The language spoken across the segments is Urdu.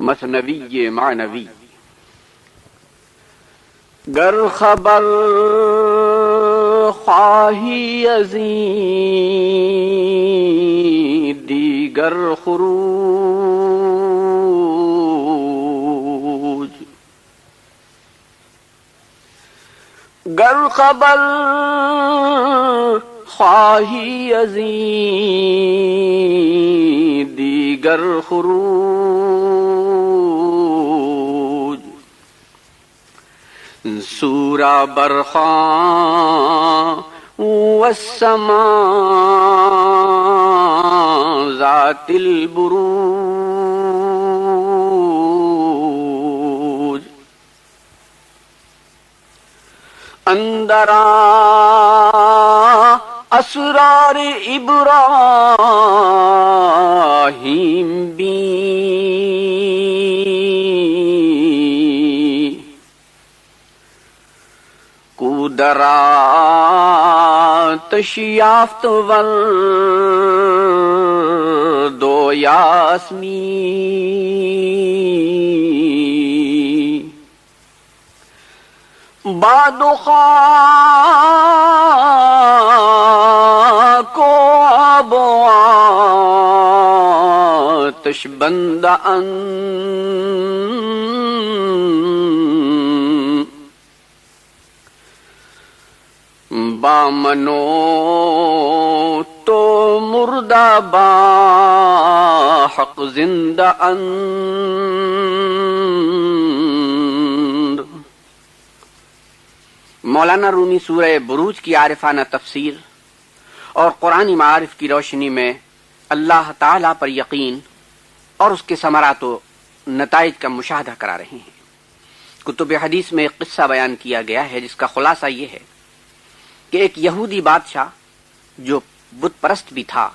مثنوی معنوی. گر خبر خواہی ازیں دیگر خروج، گر خبر خواہی ازیں دیگر خروج، سورہ برخاں والسماء ذات البروج، اندرا اسرار ابراہیم بھی کودرا تشیافت ورد و یاسمین، باد و خاک و آب و آتش بندہ بامنو تو مردہ با حق زندہ اند. مولانا رومی سورہ بروج کی عارفانہ تفسیر اور قرآنی معارف کی روشنی میں اللہ تعالیٰ پر یقین اور اس کے ثمرات و نتائج کا مشاہدہ کرا رہے ہیں. کتب حدیث میں ایک قصہ بیان کیا گیا ہے جس کا خلاصہ یہ ہے کہ ایک یہودی بادشاہ جو بت پرست بھی تھا،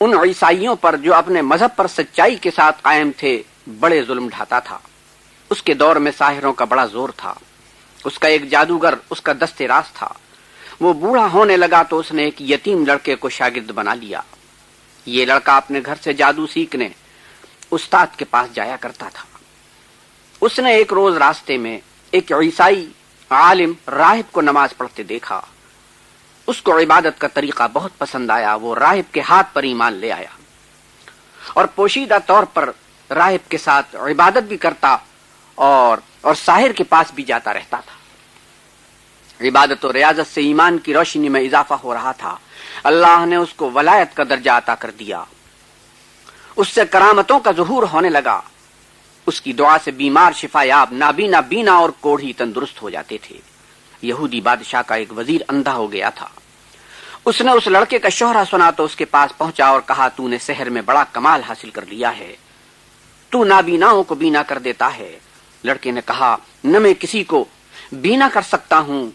ان عیسائیوں پر جو اپنے مذہب پر سچائی کے ساتھ قائم تھے بڑے ظلم ڈھاتا تھا. اس کے دور میں ساحروں کا بڑا زور تھا. اس کا ایک جادوگر اس کا دست راست تھا. وہ بوڑھا ہونے لگا تو اس نے ایک یتیم لڑکے کو شاگرد بنا لیا. یہ لڑکا اپنے گھر سے جادو سیکھنے استاد کے پاس جایا کرتا تھا. اس نے ایک روز راستے میں ایک عیسائی عالم راہب کو نماز پڑھتے دیکھا. اس کو عبادت کا طریقہ بہت پسند آیا. وہ راہب کے ہاتھ پر ایمان لے آیا اور پوشیدہ طور پر راہب کے ساتھ عبادت بھی کرتا اور ساحر کے پاس بھی جاتا رہتا تھا. عبادت و ریاضت سے ایمان کی روشنی میں اضافہ ہو رہا تھا. اللہ نے اس کو ولایت کا درجہ عطا کر دیا. اس سے کرامتوں کا ظہور ہونے لگا. اس کی دعا سے بیمار شفا یاب، نابینا بینا اور کوڑھی تندرست ہو جاتے تھے. یہودی بادشاہ کا ایک وزیر اندھا ہو گیا تھا. اس نے اس لڑکے کا شہرہ سنا تو اس کے پاس پہنچا اور کہا، تو نے سحر میں بڑا کمال حاصل کر لیا ہے، تو نابیناؤں کو بینا کر دیتا ہے. لڑکے نے کہا، نہ میں کسی کو بینا کر سکتا ہوں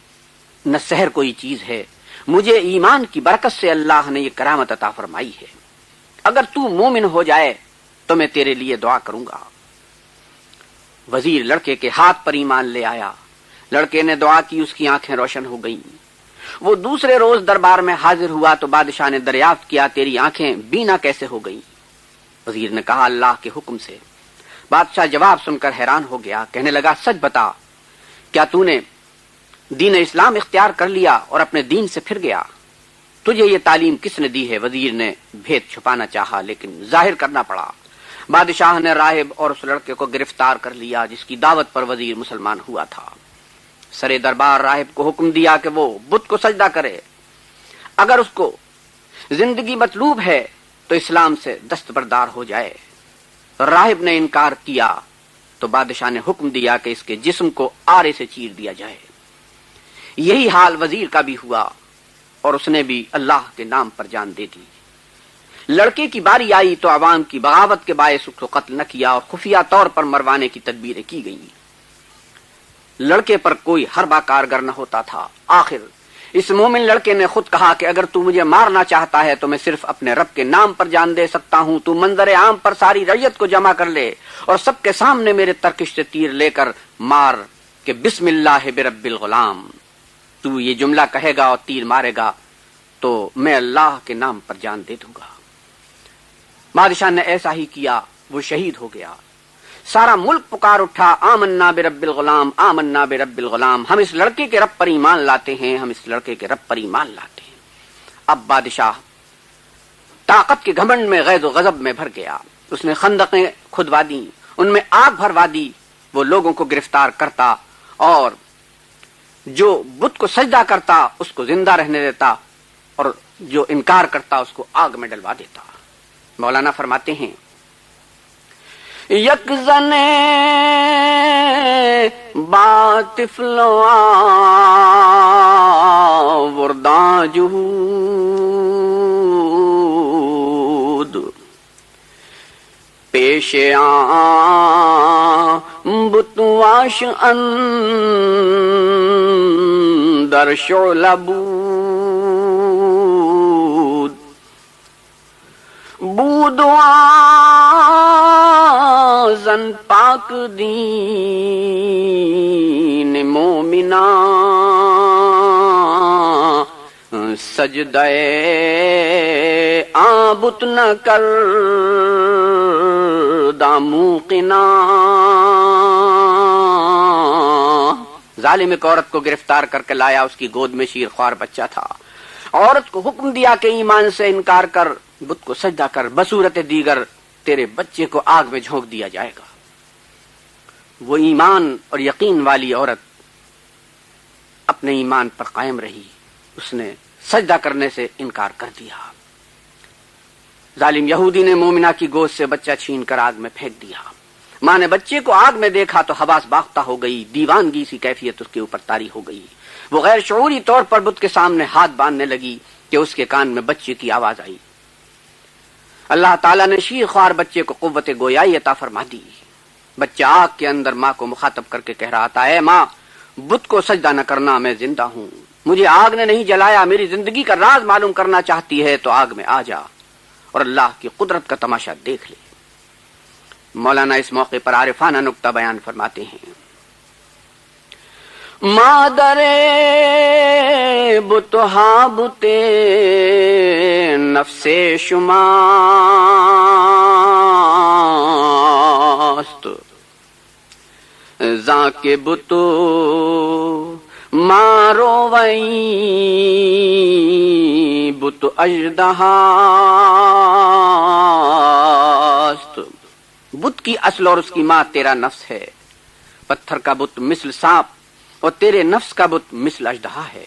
نہ سحر کوئی چیز ہے. مجھے ایمان کی برکت سے اللہ نے یہ کرامت عطا فرمائی ہے. اگر تو مومن ہو جائے تو میں تیرے لیے دعا کروں گا. وزیر لڑکے کے ہاتھ پر ایمان لے آیا. لڑکے نے دعا کی، اس کی آنکھیں روشن ہو گئیں. وہ دوسرے روز دربار میں حاضر ہوا تو بادشاہ نے دریافت کیا، تیری آنکھیں بینا کیسے ہو گئیں؟ وزیر نے کہا، اللہ کے حکم سے. بادشاہ جواب سن کر حیران ہو گیا. کہنے لگا، سچ بتا، کیا تو نے دین اسلام اختیار کر لیا اور اپنے دین سے پھر گیا؟ تجھے یہ تعلیم کس نے دی ہے؟ وزیر نے بھید چھپانا چاہا لیکن ظاہر کرنا پڑا. بادشاہ نے راہب اور اس لڑکے کو گرفتار کر لیا جس کی دعوت پر وزیر مسلمان ہوا تھا. سرے دربار راہب کو حکم دیا کہ وہ بت کو سجدہ کرے. اگر اس کو زندگی مطلوب ہے تو اسلام سے دستبردار ہو جائے. راہب نے انکار کیا تو بادشاہ نے حکم دیا کہ اس کے جسم کو آرے سے چیر دیا جائے. یہی حال وزیر کا بھی ہوا اور اس نے بھی اللہ کے نام پر جان دے دی. لڑکے کی باری آئی تو عوام کی بغاوت کے باعث اس کو قتل نہ کیا اور خفیہ طور پر مروانے کی تدبیریں کی گئیں. لڑکے پر کوئی حربہ کارگر نہ ہوتا تھا. آخر اس مومن لڑکے نے خود کہا کہ اگر تو مجھے مارنا چاہتا ہے تو میں صرف اپنے رب کے نام پر جان دے سکتا ہوں. تو منظر عام پر ساری رعیت کو جمع کر لے اور سب کے سامنے میرے ترکش سے تیر لے کر مار کہ بسم اللہ برب الغلام. تو یہ جملہ کہے گا اور تیر مارے گا تو میں اللہ کے نام پر جان دے دوں گا. بادشاہ نے ایسا ہی کیا وہ شہید ہو گیا۔ سارا ملک پکار اٹھا، آمنا برب الغلام، آمنا برب الغلام، ہم اس لڑکے کے رب پر ایمان لاتے ہیں، ہم اس لڑکے کے رب پر ایمان لاتے ہیں۔ اب بادشاہ طاقت کے گھمنڈ میں غیظ و غضب میں بھر گیا، اس نے خندقیں کھدوا دی، ان میں آگ بھروا دی، وہ لوگوں کو گرفتار کرتا اور جو بت کو سجدہ کرتا اس کو زندہ رہنے دیتا اور جو انکار کرتا اس کو آگ میں ڈلوا دیتا۔ مولانا فرماتے ہیں یک زنے باطفلوا ورداں جہود پیش بتواش اندر شعلہ بودواں زن پاک دین مومنا سجدے آبت نہ کر داموقنا۔ ظالم ایک عورت کو گرفتار کر کے لایا، اس کی گود میں شیر خوار بچہ تھا۔ عورت کو حکم دیا کہ ایمان سے انکار کر، بت کو سجدہ کر، بصورت دیگر تیرے بچے کو آگ میں جھونک دیا جائے گا۔ وہ ایمان اور یقین والی عورت اپنے ایمان پر قائم رہی، اس نے سجدہ کرنے سے انکار کر دیا۔ ظالم یہودی نے مومنہ کی گود سے بچہ چھین کر آگ میں پھینک دیا۔ ماں نے بچے کو آگ میں دیکھا تو حواس باختہ ہو گئی، دیوانگی سی کیفیت اس کے اوپر طاری ہو گئی۔ وہ غیر شعوری طور پر بت کے سامنے ہاتھ باندھنے لگی کہ اس کے کان میں بچے کی آواز آئی۔ اللہ تعالیٰ نے شیر خوار بچے کو قوت گویائی عطا فرما دی۔ بچہ آگ کے اندر ماں کو مخاطب کر کے کہہ رہا تھا، اے ماں، بت کو سجدہ نہ کرنا، میں زندہ ہوں، مجھے آگ نے نہیں جلایا، میری زندگی کا راز معلوم کرنا چاہتی ہے تو آگ میں آ جا اور اللہ کی قدرت کا تماشا دیکھ لے۔ مولانا اس موقع پر عارفانہ نکتہ بیان فرماتے ہیں، مادر بتہا بتے نفس شماست زاں کے بتو مارو وئی بت اژدہاست۔ بت کی اصل اور اس کی ماں تیرا نفس ہے، پتھر کا بت مثل سانپ اور تیرے نفس کا بت مثل اژدہا ہے۔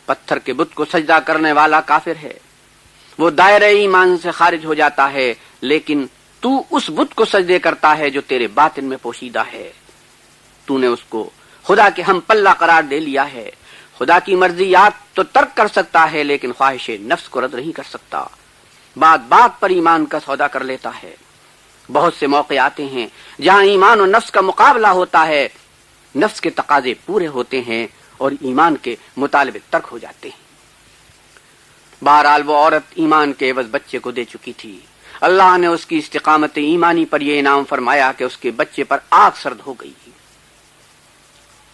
پتھر کے بت کو سجدہ کرنے والا کافر ہے، وہ دائرہ ایمان سے خارج ہو جاتا ہے، لیکن تو اس بت کو سجدے کرتا ہے جو تیرے باطن میں پوشیدہ ہے۔ تو نے اس کو خدا کے ہم پلہ قرار دے لیا ہے۔ خدا کی مرضیات تو ترک کر سکتا ہے لیکن خواہش نفس کو رد نہیں کر سکتا۔ بات بات پر ایمان کا سودا کر لیتا ہے۔ بہت سے موقع آتے ہیں جہاں ایمان و نفس کا مقابلہ ہوتا ہے، نفس کے تقاضے پورے ہوتے ہیں اور ایمان کے مطالبے ترک ہو جاتے ہیں۔ بہرحال وہ عورت ایمان کے عوض بچے کو دے چکی تھی۔ اللہ نے اس کی استقامت ایمانی پر یہ انعام فرمایا کہ اس کے بچے پر آگ سرد ہو گئی۔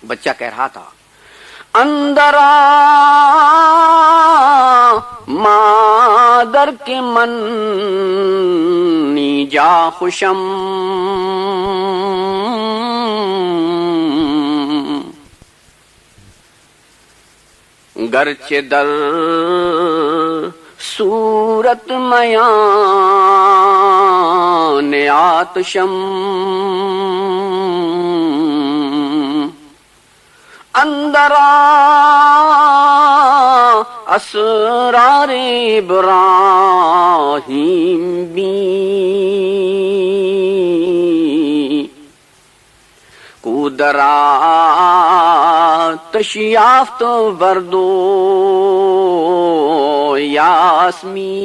بچہ کہہ رہا تھا، اندر آ مادر کے من جا خوشم، گرچہ در صورت میان آتشم، اندر آ اسرار ابراہیم بھی کودرا تشیافت وردو یاسمی۔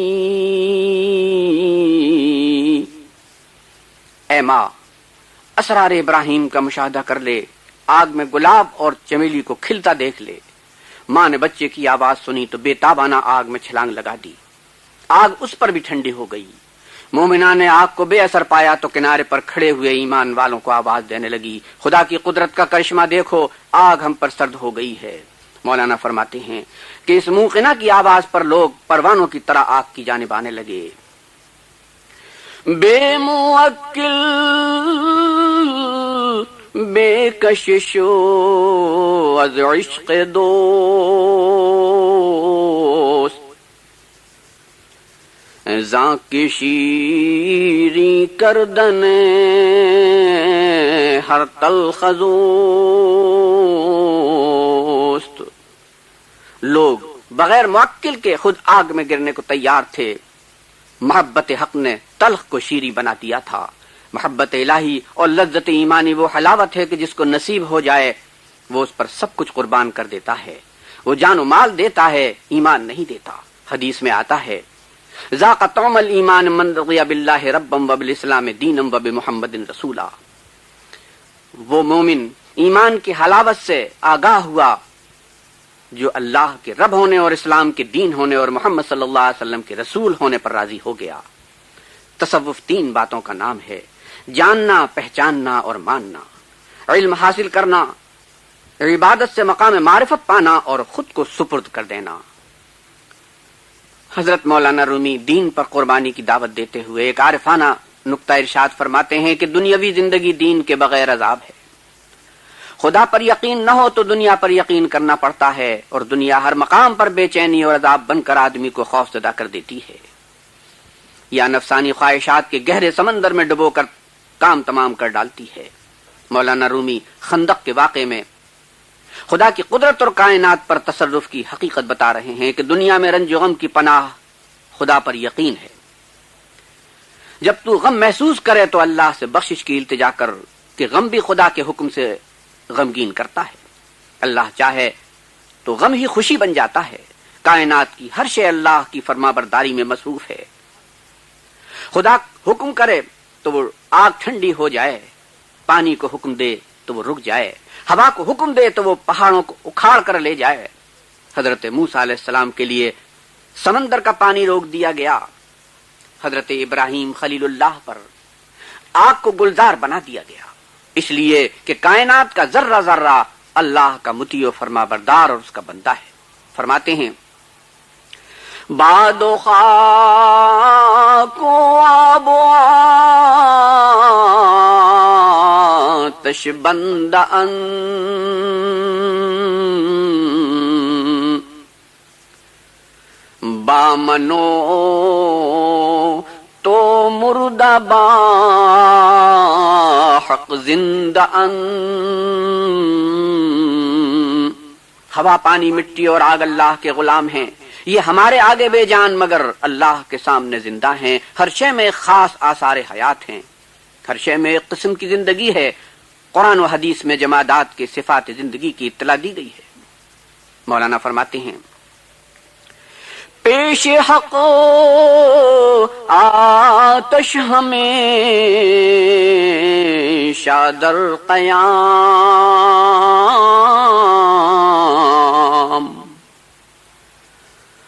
اے ماں، اسرار ابراہیم کا مشاہدہ کر لے، آگ میں گلاب اور چمیلی کو کھلتا دیکھ لے۔ ماں نے بچے کی آواز سنی تو بے تابانہ آگ میں چھلانگ لگا دی۔ آگ اس پر بھی ٹھنڈی ہو گئی۔ مومنہ نے آگ کو بے اثر پایا تو کنارے پر کھڑے ہوئے ایمان والوں کو آواز دینے لگی، خدا کی قدرت کا کرشمہ دیکھو، آگ ہم پر سرد ہو گئی ہے۔ مولانا فرماتے ہیں کہ اس موقنہ کی آواز پر لوگ پروانوں کی طرح آگ کی جانب آنے لگے۔ بے موکل بے کششو از عشق دوست، زاں کی شیریں کردن ہر تلخ دوست۔ لوگ بغیر موکل کے خود آگ میں گرنے کو تیار تھے، محبت حق نے تلخ کو شیریں بنا دیا تھا۔ محبت الہی اور لذت ایمانی وہ حلاوت ہے کہ جس کو نصیب ہو جائے وہ اس پر سب کچھ قربان کر دیتا ہے، وہ جان و مال دیتا ہے، ایمان نہیں دیتا۔ حدیث میں آتا ہے ذاق طعم الایمان من رضی باللہ ربا وبالاسلام دینا وبمحمد رسولا۔ وہ مومن ایمان کی حلاوت سے آگاہ ہوا جو اللہ کے رب ہونے اور اسلام کے دین ہونے اور محمد صلی اللہ علیہ وسلم کے رسول ہونے پر راضی ہو گیا۔ تصوف 3 باتوں کا نام ہے: جاننا، پہچاننا اور ماننا، علم حاصل کرنا، عبادت سے مقام معرفت پانا اور خود کو سپرد کر دینا۔ حضرت مولانا رومی دین پر قربانی کی دعوت دیتے ہوئے ایک عارفانہ نقطہ ارشاد فرماتے ہیں کہ دنیاوی زندگی دین کے بغیر عذاب ہے۔ خدا پر یقین نہ ہو تو دنیا پر یقین کرنا پڑتا ہے، اور دنیا ہر مقام پر بے چینی اور عذاب بن کر آدمی کو خوفزدہ کر دیتی ہے، یا نفسانی خواہشات کے گہرے سمندر میں ڈبو کر کام تمام کر ڈالتی ہے۔ مولانا رومی خندق کے واقعے میں خدا کی قدرت اور کائنات پر تصرف کی حقیقت بتا رہے ہیں کہ دنیا میں رنج و غم کی پناہ خدا پر یقین ہے۔ جب تو غم محسوس کرے تو اللہ سے بخشش کی التجا کر کہ غم بھی خدا کے حکم سے غمگین کرتا ہے۔ اللہ چاہے تو غم ہی خوشی بن جاتا ہے۔ کائنات کی ہر شے اللہ کی فرما برداری میں مصروف ہے۔ خدا حکم کرے تو وہ آگ ٹھنڈی ہو جائے، پانی کو حکم دے تو وہ رک جائے، ہوا کو حکم دے تو وہ پہاڑوں کو اکھاڑ کر لے جائے۔ حضرت موسیٰ علیہ السلام کے لیے سمندر کا پانی روک دیا گیا، حضرت ابراہیم خلیل اللہ پر آگ کو گلزار بنا دیا گیا، اس لیے کہ کائنات کا ذرہ ذرہ اللہ کا مطیع و فرما بردار اور اس کا بندہ ہے۔ فرماتے ہیں باد و خاک و آب و آتش بندہ ان بامنو تو مردہ با حق زندہ ان۔ ہوا، پانی، مٹی اور آگ اللہ کے غلام ہیں، یہ ہمارے آگے بے جان مگر اللہ کے سامنے زندہ ہیں۔ ہر شے میں خاص آثار حیات ہیں، ہر شے میں ایک قسم کی زندگی ہے۔ قرآن و حدیث میں جمادات کے صفات زندگی کی اطلاع دی گئی ہے۔ مولانا فرماتے ہیں پیش حق آتش ہمیشہ در قیام،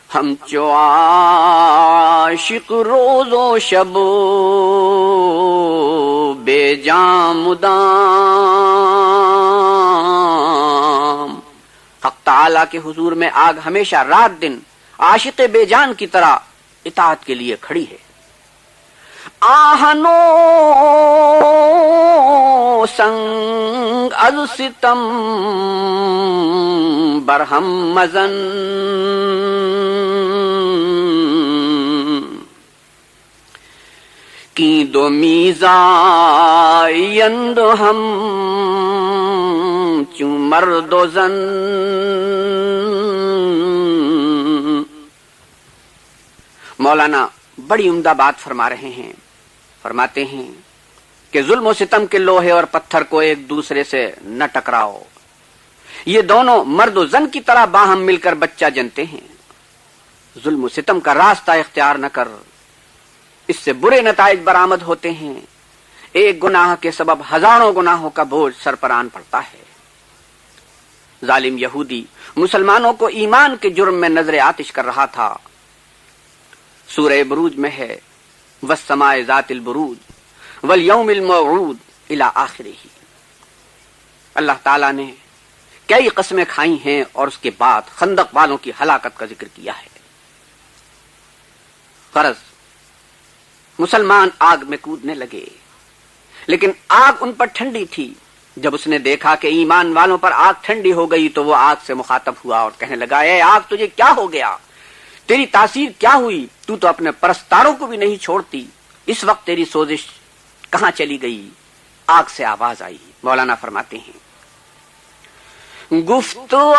ہم چو عاشق روز و شب بے جام مدام۔ حق تعالی کے حضور میں آگ ہمیشہ رات دن عاشق بے جان کی طرح اطاعت کے لیے کھڑی ہے۔ آہنو سنگ از ستم برہم مزن، کی دو میزائند ہم چوں مرد و زن۔ مولانا بڑی عمدہ بات فرما رہے ہیں۔ فرماتے ہیں کہ ظلم و ستم کے لوہے اور پتھر کو ایک دوسرے سے نہ ٹکراؤ، یہ دونوں مرد و زن کی طرح باہم مل کر بچہ جنتے ہیں۔ ظلم و ستم کا راستہ اختیار نہ کر، اس سے برے نتائج برآمد ہوتے ہیں۔ ایک گناہ کے سبب ہزاروں گناہوں کا بوجھ سر پر آن پڑتا ہے۔ ظالم یہودی مسلمانوں کو ایمان کے جرم میں نظر آتش کر رہا تھا۔ سورہ بروج میں ہے والسماء ذات البروج والیوم الموعود الی آخرہ۔ اللہ تعالیٰ نے کئی قسمیں کھائی ہیں اور اس کے بعد خندق والوں کی ہلاکت کا ذکر کیا ہے۔ غرض مسلمان آگ میں کودنے لگے، لیکن آگ ان پر ٹھنڈی تھی۔ جب اس نے دیکھا کہ ایمان والوں پر آگ ٹھنڈی ہو گئی تو وہ آگ سے مخاطب ہوا اور کہنے لگا، اے آگ تجھے کیا ہو گیا؟ تیری تاثیر کیا ہوئی؟ تو اپنے پرستاروں کو بھی نہیں چھوڑتی، اس وقت تیری سوزش کہاں چلی گئی؟ آگ سے آواز آئی۔ مولانا فرماتے ہیں، گفتو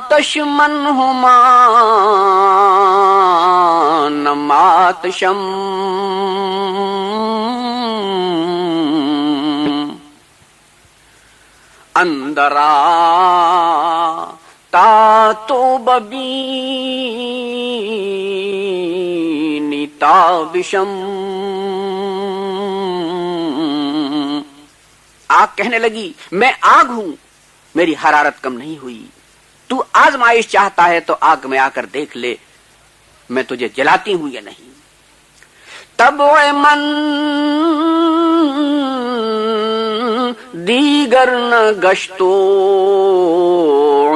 آتش من ہما نمات شم، اندرا تا تو ببینی تابشم۔ آگ کہنے لگی، میں آگ ہوں، میری حرارت کم نہیں ہوئی، تو آزمائش چاہتا ہے تو آگ میں آ کر دیکھ لے میں تجھے جلاتی ہوں یا نہیں۔ تب من دیگر نہ گشتو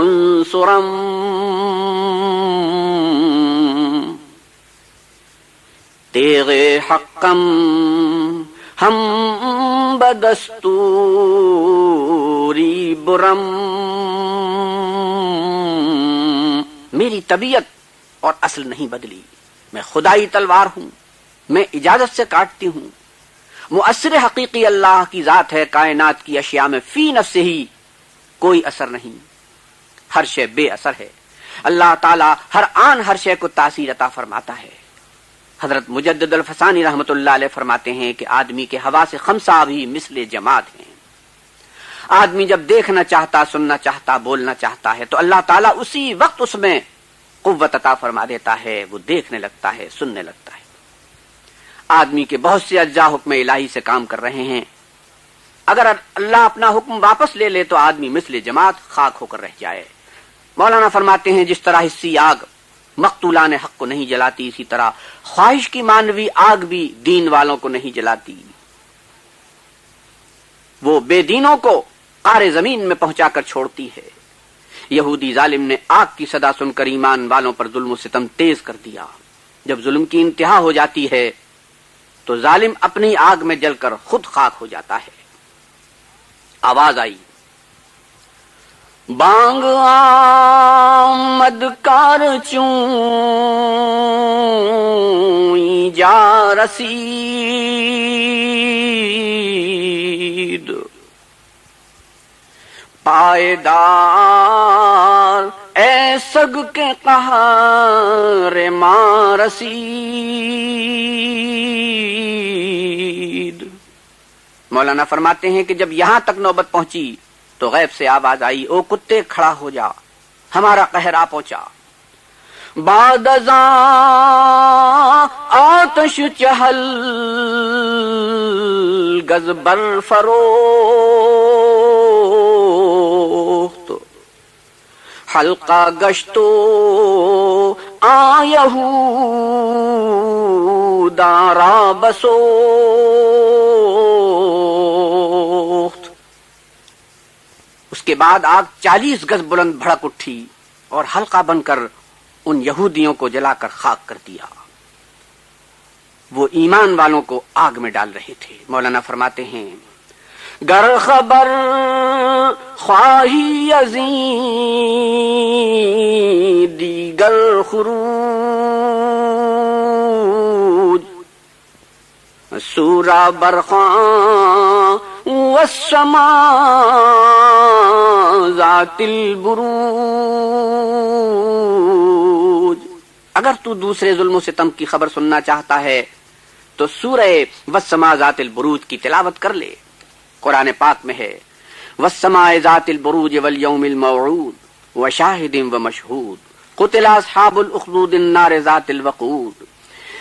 عنصرم، تیغ حقم ہم بدستوری برم۔ میری طبیعت اور اصل نہیں بدلی، میں خدائی تلوار ہوں، میں اجازت سے کاٹتی ہوں۔ مؤثر حقیقی اللہ کی ذات ہے، کائنات کی اشیاء میں فی نفس ہی کوئی اثر نہیں، ہر شے بے اثر ہے۔ اللہ تعالیٰ ہر آن ہر شے کو تاثیر عطا فرماتا ہے۔ حضرت مجدد الفسانی رحمت اللہ علیہ فرماتے ہیں کہ آدمی کے حواس خمسہ بھی مثل جماد ہیں۔ آدمی جب دیکھنا چاہتا، سننا چاہتا، بولنا چاہتا ہے تو اللہ تعالیٰ اسی وقت اس میں قوت عطا فرما دیتا ہے، وہ دیکھنے لگتا ہے، سننے لگتا ہے۔ آدمی کے بہت سے اجزاء حکم الہی سے کام کر رہے ہیں، اگر اللہ اپنا حکم واپس لے لے تو آدمی مثل جماد خاک ہو کر رہ جائے۔ مولانا فرماتے ہیں، جس طرح حصی آگ مقتولان حق کو نہیں جلاتی، اسی طرح خواہش کی مانوی آگ بھی دین والوں کو نہیں جلاتی، وہ بے دینوں کو قعر زمین میں پہنچا کر چھوڑتی ہے۔ یہودی ظالم نے آگ کی صدا سن کر ایمان والوں پر ظلم و ستم تیز کر دیا۔ جب ظلم کی انتہا ہو جاتی ہے تو ظالم اپنی آگ میں جل کر خود خاک ہو جاتا ہے۔ آواز آئی، بانگ آمد کار چوں جا رسید، پائیدار اے سگ کے قہر ماں رسید۔ مولانا فرماتے ہیں کہ جب یہاں تک نوبت پہنچی تو غیب سے آواز آئی، او کتے کھڑا ہو جا، ہمارا قہر آ پہنچا۔ بعد ازاں آتش چہل گز بر فروخت، حلقہ گشتو آیہودارا بسوخت۔ اس کے بعد آگ 40 گز بلند بھڑک اٹھی اور حلقہ بن کر ان یہودیوں کو جلا کر خاک کر دیا۔ وہ ایمان والوں کو آگ میں ڈال رہے تھے۔ مولانا فرماتے ہیں، گر خبر خواہی ازیں دیگر خروج، سورہ برخاں والسماء ذات البروج۔ اگر تو دوسرے ظلم و ستم کی خبر سننا چاہتا ہے تو سورہ والسماء ذات البروج کی تلاوت کر لے۔ قرآن پاک میں ہے، والسماء ذات البروج والیوم الموعود وشاہد ومشہود، قتل اصحاب الاخدود النار ذات الوقود،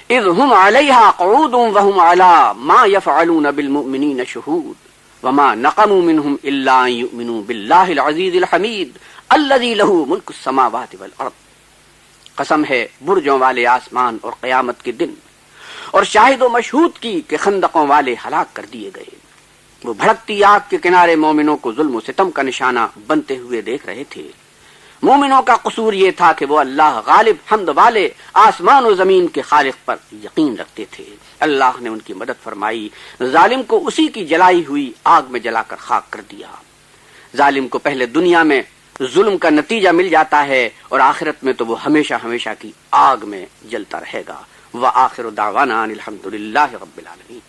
اذ هم علیہا قعود وهم علی ما یفعلون بالمؤمنین شہود، وما نقموا منهم الا ان یؤمنوا باللہ العزیز الحمید الذی لہ ملک السماوات والارض۔ قسم ہے برجوں والے آسمان اور قیامت کے دن اور شاہد و مشہود کی کہ خندقوں والے ہلاک کر دیے گئے۔ وہ بھڑکتی آگ کے کنارے مومنوں کو ظلم و ستم کا نشانہ بنتے ہوئے دیکھ رہے تھے۔ مومنوں کا قصور یہ تھا کہ وہ اللہ غالب حمد والے آسمان و زمین کے خالق پر یقین رکھتے تھے۔ اللہ نے ان کی مدد فرمائی، ظالم کو اسی کی جلائی ہوئی آگ میں جلا کر خاک کر دیا۔ ظالم کو پہلے دنیا میں ظلم کا نتیجہ مل جاتا ہے اور آخرت میں تو وہ ہمیشہ ہمیشہ کی آگ میں جلتا رہے گا۔ وآخر دعوانا ان الحمد للہ رب العالمین۔